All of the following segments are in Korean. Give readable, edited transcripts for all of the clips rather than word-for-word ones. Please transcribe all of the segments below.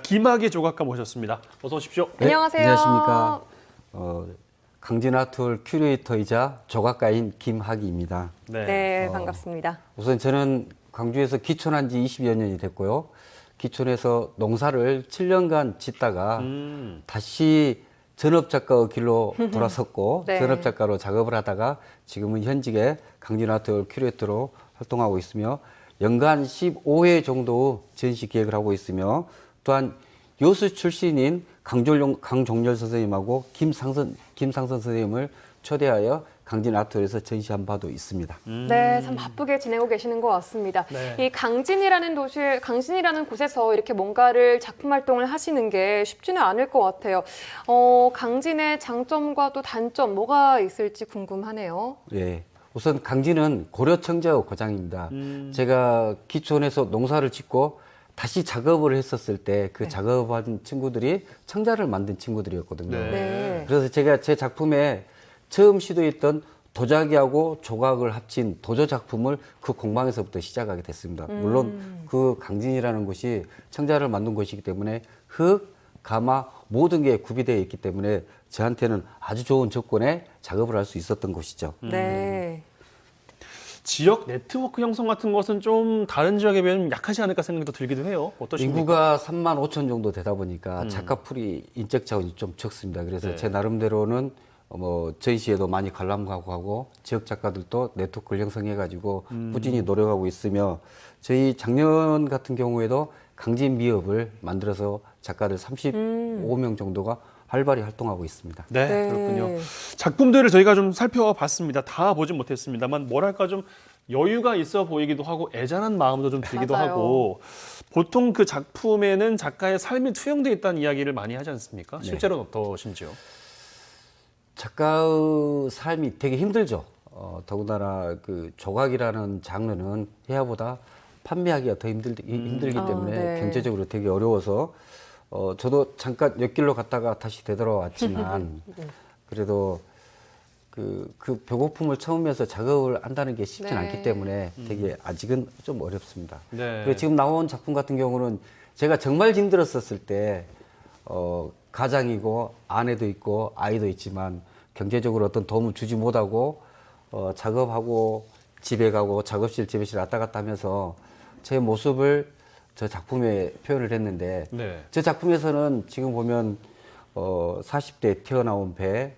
김학의 조각가 모셨습니다. 어서 오십시오. 네, 안녕하세요. 안녕하십니까. 강진아트홀 큐레이터이자 조각가인 김학의입니다. 네, 반갑습니다. 우선 저는 광주에서 기촌한 지 20여 년이 됐고요. 기촌에서 농사를 7년간 짓다가 다시 전업작가의 길로 돌아섰고 네. 전업작가로 작업을 하다가 지금은 현직의 강진아트홀 큐레이터로 활동하고 있으며 연간 15회 정도 전시 기획을 하고 있으며 또한 요수 출신인 강종렬 선생님하고 김상선 선생님을 초대하여 강진아트홀에서 전시한 바도 있습니다. 네, 참 바쁘게 지내고 계시는 것 같습니다. 네. 이 강진이라는 곳에서 이렇게 뭔가를 작품 활동을 하시는 게 쉽지는 않을 것 같아요. 강진의 장점과 또 단점 뭐가 있을지 궁금하네요. 예. 우선 강진은 고려 청자의 고장입니다. 제가 기촌에서 농사를 짓고 다시 작업을 했었을 때 그 작업한 친구들이 청자를 만든 친구들이었거든요. 네. 네. 그래서 제가 제 작품에 처음 시도했던 도자기하고 조각을 합친 도조 작품을 그 공방에서부터 시작하게 됐습니다. 물론 그 강진이라는 곳이 청자를 만든 곳이기 때문에 흙, 가마 모든 게 구비되어 있기 때문에 저한테는 아주 좋은 조건에 작업을 할 수 있었던 곳이죠. 네. 지역 네트워크 형성 같은 것은 좀 다른 지역에 비하면 약하지 않을까 생각도 들기도 해요. 어떠십니까? 인구가 3만 5천 정도 되다 보니까 작가풀이 인적 자원이 좀 적습니다. 그래서 네. 제 나름대로는 뭐 전시회도 많이 관람가고 하고 지역 작가들도 네트워크를 형성해가지고 꾸준히 노력하고 있으며 저희 작년 같은 경우에도 강진 미업을 만들어서 작가들 35명 정도가 활발히 활동하고 있습니다. 네, 네. 그렇군요. 작품들을 저희가 좀 살펴봤습니다. 다 보진 못했습니다만 뭐랄까 좀 여유가 있어 보이기도 하고 애잔한 마음도 좀 들기도 맞아요. 하고 보통 그 작품에는 작가의 삶이 투영되어 있다는 이야기를 많이 하지 않습니까? 실제로는 어떠신지요? 작가의 삶이 되게 힘들죠. 더군다나 그 조각이라는 장르는 해야보다 판매하기가 더 힘들기 때문에 네. 경제적으로 되게 어려워서 저도 잠깐 옆길로 갔다가 다시 되돌아왔지만 그래도 그 배고픔을 참으면서 작업을 한다는 게 쉽진 네. 않기 때문에 되게 아직은 좀 어렵습니다. 네. 그리고 지금 나온 작품 같은 경우는 제가 정말 힘들었었을 때 가장이고 아내도 있고 아이도 있지만 경제적으로 어떤 도움을 주지 못하고 작업하고 집에 가고 작업실 집에실 왔다 갔다 하면서 제 모습을 저 작품에 표현을 했는데 네. 저 작품에서는 지금 보면 40대 튀어나온 배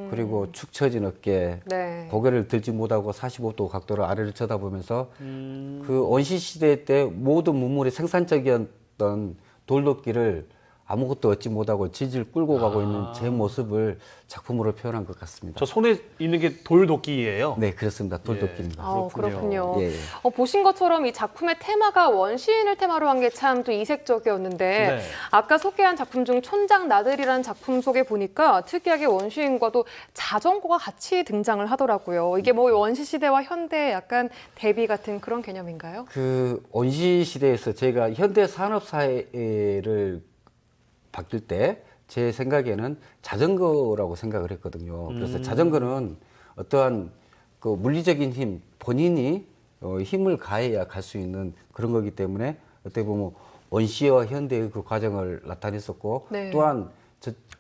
그리고 축 처진 어깨 네. 고개를 들지 못하고 45도 각도로 아래를 쳐다보면서 그 원시 시대 때 모든 문물이 생산적이었던 돌도끼를 아무것도 얻지 못하고 질질 끌고 가고 있는 제 모습을 작품으로 표현한 것 같습니다. 저 손에 있는 게 돌도끼예요. 네, 그렇습니다. 돌도끼입니다. 그렇군요. 그렇군요. 예, 예. 보신 것처럼 이 작품의 테마가 원시인을 테마로 한 게 참 또 이색적이었는데 네. 아까 소개한 작품 중 촌장 나들이라는 작품 속에 보니까 특이하게 원시인과도 자전거가 같이 등장을 하더라고요. 이게 뭐 원시 시대와 현대 약간 대비 같은 그런 개념인가요? 그 원시 시대에서 제가 현대 산업 사회를 바뀔 때 제 생각에는 자전거라고 생각을 했거든요. 그래서 자전거는 어떠한 그 물리적인 힘, 본인이 힘을 가해야 갈 수 있는 그런 거기 때문에 어떻게 보면 원시와 현대의 그 과정을 나타냈었고 네. 또한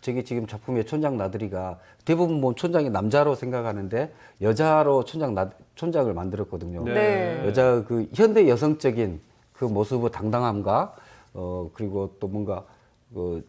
저기 지금 작품의 촌장 나들이가 대부분 뭐 촌장이 남자로 생각하는데 여자로 촌장을 만들었거든요. 네. 여자 그 현대 여성적인 그 모습의 당당함과 그리고 또 뭔가 그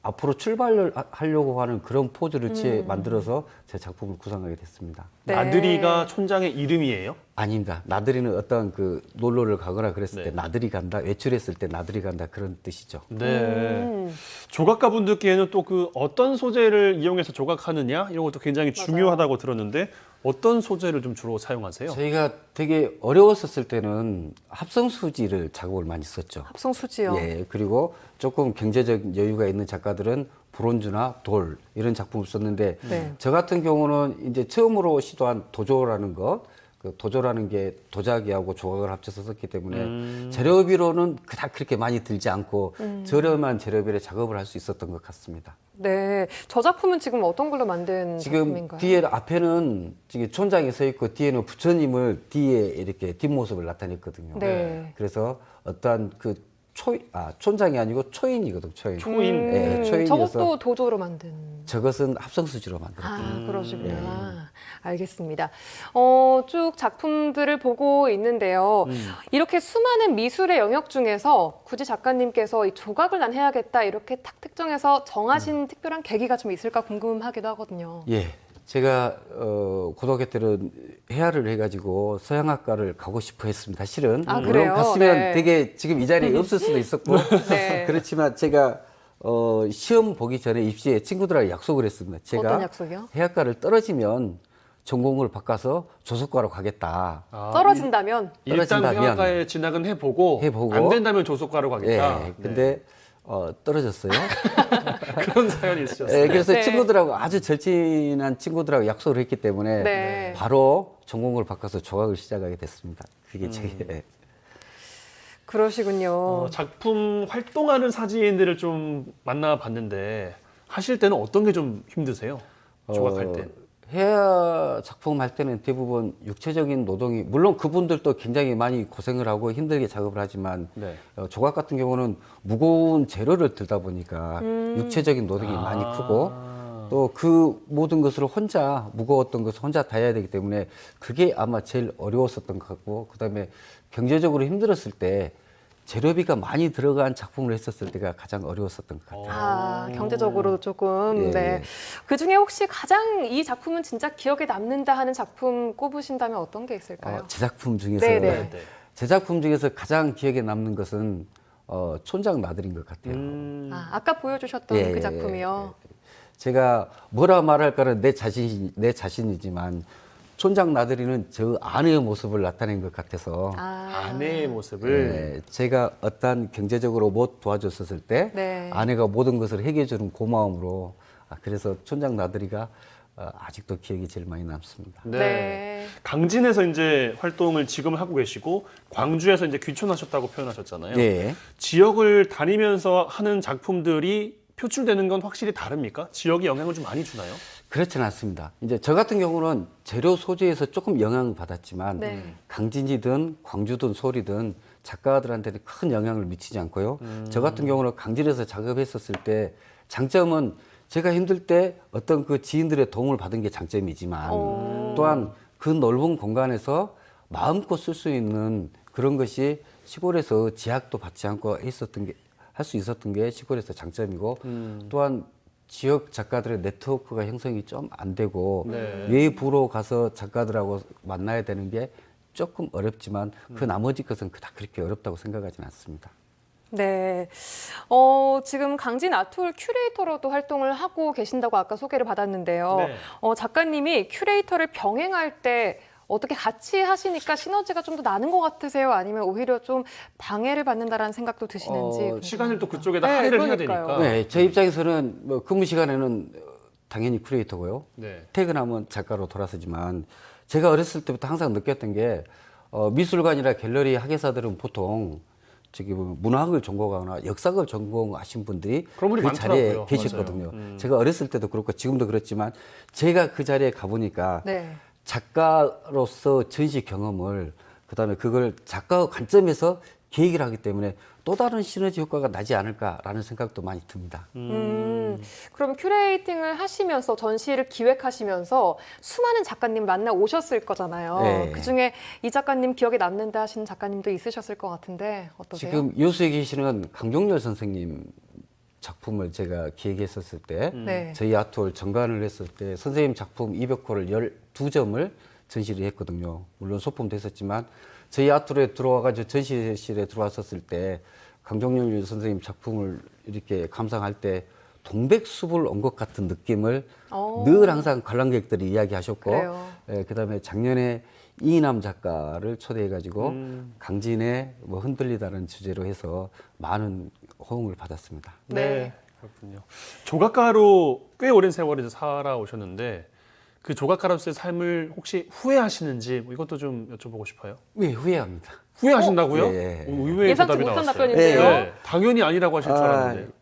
앞으로 출발을 하려고 하는 그런 포즈를 만들어서 제 작품을 구성하게 됐습니다. 네. 나들이가 촌장의 이름이에요? 아닙니다. 나들이는 어떤 그 놀러를 가거나 그랬을 때 네. 나들이 간다, 외출했을 때 나들이 간다 그런 뜻이죠. 네. 조각가 분들께는 또 그 어떤 소재를 이용해서 조각하느냐 이런 것도 굉장히 중요하다고 들었는데 어떤 소재를 좀 주로 사용하세요? 저희가 되게 어려웠었을 때는 합성 수지를 작업을 많이 썼죠. 합성 수지요. 예, 그리고 조금 경제적 여유가 있는 작가들은 브론즈나 돌 이런 작품을 썼는데 네. 저 같은 경우는 이제 처음으로 시도한 도조라는 것, 그 도조라는 게 도자기하고 조각을 합쳐서 썼기 때문에 재료비로는 그닥 그렇게 많이 들지 않고 저렴한 재료비로 작업을 할 수 있었던 것 같습니다. 네, 저 작품은 지금 어떤 걸로 만든 지금 작품인가요? 뒤에 앞에는 지금 촌장이 서 있고 뒤에는 부처님을 뒤에 이렇게 뒷모습을 나타냈거든요. 네. 그래서 어떠한 그 촌장이 아니고 초인이거든, 초인. 초인. 예, 초인이어서 저것도 도조로 만든. 저것은 합성수지로 만들었죠. 그러시구나. 알겠습니다. 쭉 작품들을 보고 있는데요. 이렇게 수많은 미술의 영역 중에서 굳이 작가님께서 이 조각을 난 해야겠다 이렇게 딱 특정해서 정하신 특별한 계기가 좀 있을까 궁금하기도 하거든요. 예. 제가 고등학교 때는 해화를 해가지고 서양학과를 가고 싶어 했습니다. 실은 아, 물론 그래요? 갔으면 네. 되게 지금 이 자리에 없을 수도 있었고 네. 그렇지만 제가 시험 보기 전에 입시에 친구들하고 약속을 했습니다. 제가 어떤 약속이요? 해학과를 떨어지면 전공을 바꿔서 조속과로 가겠다. 떨어진다면? 일단 떨어진다면. 회화과에 진학은 해보고 안 된다면 조속과로 가겠다. 예. 근데 떨어졌어요. 그런 사연이 있으셨어요. 예, 그래서 네. 친구들하고 아주 절친한 친구들하고 약속을 했기 때문에 네. 바로 전공을 바꿔서 조각을 시작하게 됐습니다. 그게 제 그러시군요. 작품 활동하는 사진들을 좀 만나봤는데 하실 때는 어떤 게 좀 힘드세요? 조각할 때. 해야 작품 할 때는 대부분 육체적인 노동이 물론 그분들도 굉장히 많이 고생을 하고 힘들게 작업을 하지만 네. 조각 같은 경우는 무거운 재료를 들다 보니까 육체적인 노동이 많이 크고 또 그 모든 것을 혼자 무거웠던 것을 혼자 다 해야 되기 때문에 그게 아마 제일 어려웠었던 것 같고 그다음에 경제적으로 힘들었을 때 재료비가 많이 들어간 작품을 했었을 때가 가장 어려웠었던 것 같아요. 경제적으로 조금. 예, 네. 예. 그 중에 혹시 가장 이 작품은 진짜 기억에 남는다 하는 작품 꼽으신다면 어떤 게 있을까요? 제작품 중에서 네네. 네. 제작품 중에서 가장 기억에 남는 것은 촌장 나들인 것 같아요. 아까 보여주셨던 예, 그 예, 작품이요. 제가 뭐라 말할까는 내 자신이지만 촌장 나들이는 저 아내의 모습을 나타낸 것 같아서 아내의 모습을 제가 어떤 경제적으로 못 도와줬었을 때 네. 아내가 모든 것을 해결해주는 고마움으로 그래서 촌장 나들이가 아직도 기억이 제일 많이 남습니다. 네. 강진에서 이제 활동을 지금 하고 계시고 광주에서 이제 귀촌하셨다고 표현하셨잖아요. 예. 지역을 다니면서 하는 작품들이 표출되는 건 확실히 다릅니까? 지역이 영향을 좀 많이 주나요? 그렇지는 않습니다. 이제 저 같은 경우는 재료 소재에서 조금 영향을 받았지만 네. 강진이든 광주든 소리든 작가들한테는 큰 영향을 미치지 않고요. 저 같은 경우는 강진에서 작업했었을 때 장점은 제가 힘들 때 어떤 그 지인들의 도움을 받은 게 장점이지만 또한 그 넓은 공간에서 마음껏 쓸 수 있는 그런 것이 시골에서 제약도 받지 않고 할 수 있었던 게 시골에서 장점이고 또한 지역 작가들의 네트워크가 형성이 좀 안 되고 네. 외부로 가서 작가들하고 만나야 되는 게 조금 어렵지만 그 나머지 것은 다 그렇게 어렵다고 생각하지는 않습니다. 네. 지금 강진 아트홀 큐레이터로도 활동을 하고 계신다고 아까 소개를 받았는데요. 네. 작가님이 큐레이터를 병행할 때 어떻게 같이 하시니까 시너지가 좀 더 나는 것 같으세요? 아니면 오히려 좀 방해를 받는다라는 생각도 드시는지. 궁금합니다. 시간을 또 그쪽에다 네, 할애를 해야 그러니까요. 되니까. 네, 제 입장에서는 뭐 근무 시간에는 당연히 큐레이터고요. 네. 퇴근하면 작가로 돌아서지만 제가 어렸을 때부터 항상 느꼈던 게 미술관이나 갤러리 학예사들은 보통 저기 뭐 문학을 전공하거나 역사를 전공하신 분들이 그런 분이 그 자리에 많더라고요. 계셨거든요. 맞아요. 제가 어렸을 때도 그렇고 지금도 그렇지만 제가 그 자리에 가보니까 네. 작가로서 전시 경험을 그다음에 그걸 작가 관점에서 계획을 하기 때문에 또 다른 시너지 효과가 나지 않을까라는 생각도 많이 듭니다. 그럼 큐레이팅을 하시면서 전시를 기획하시면서 수많은 작가님 만나 오셨을 거잖아요. 네. 그중에 이 작가님 기억에 남는다 하시는 작가님도 있으셨을 것 같은데 어떠세요? 지금 여수에 계시는 강종렬 선생님 작품을 제가 기획했었을 때 네. 저희 아트홀 정관을 했을 때 선생님 작품 200호를 12점을 전시를 했거든요. 물론 소품도 했었지만 저희 아트홀에 들어와가지고 전시실에 들어왔었을 때 강종렬 선생님 작품을 이렇게 감상할 때 동백숲을 온 것 같은 느낌을 늘 항상 관람객들이 이야기하셨고 그래요. 그다음에 작년에 이인남 작가를 초대해가지고 강진에 뭐 흔들리다는 주제로 해서 많은 호응을 받았습니다. 네. 그렇군요. 조각가로 꽤 오랜 세월을 이제 살아오셨는데 그 조각가로서의 삶을 혹시 후회하시는지 뭐 이것도 좀 여쭤보고 싶어요. 왜 후회합니다. 후회하신다고요? 예. 의외의 예상치 대답이 못한 나왔어요. 답변인데요. 네, 당연히 아니라고 하실 줄 알았는데.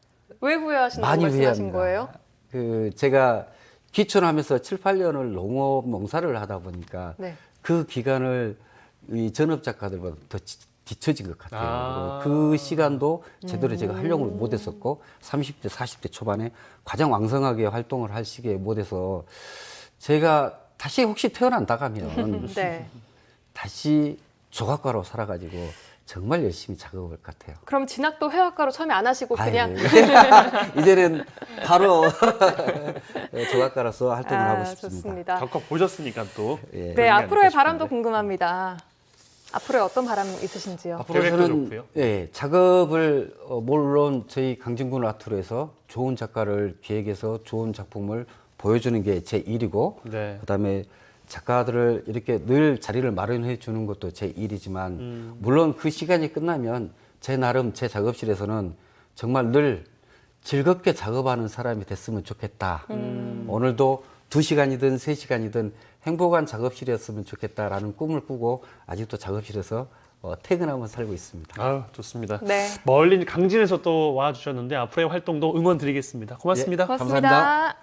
왜 후회하신다고 많이 말씀하신 후회합니다. 거예요? 그 제가 귀촌하면서 7, 8년을 농사를 하다 보니까 네. 그 기간을 이 전업 작가들보다 더 뒤처진 것 같아요. 아. 그 시간도 제대로 제가 활용을 못했었고 30대, 40대 초반에 가장 왕성하게 활동을 할 시기에 못해서 제가 다시 혹시 태어난다가면 네. 다시 조각가로 살아가지고 정말 열심히 작업을 할 것 같아요. 그럼 진학도 회화과로 처음에 안 하시고 그냥 이제는 바로 조각가로서 활동을 하고 싶습니다. 좋습니다. 겪어보셨으니까 또. 예. 네, 앞으로의 아닐까 바람도 싶은데. 궁금합니다. 앞으로의 어떤 바람 있으신지요? 앞으로 계획도 저는 좋고요. 예, 작업을 물론 저희 강진군 아트로에서 좋은 작가를 기획해서 좋은 작품을 보여주는 게 제 일이고 네. 그다음에 작가들을 이렇게 늘 자리를 마련해 주는 것도 제 일이지만 물론 그 시간이 끝나면 제 나름 제 작업실에서는 정말 늘 즐겁게 작업하는 사람이 됐으면 좋겠다. 오늘도 2시간이든 3시간이든 행복한 작업실이었으면 좋겠다라는 꿈을 꾸고 아직도 작업실에서 퇴근하며 살고 있습니다. 아유, 좋습니다. 네. 멀리 강진에서 또 와주셨는데 앞으로의 활동도 응원 드리겠습니다. 고맙습니다. 고맙습니다. 감사합니다.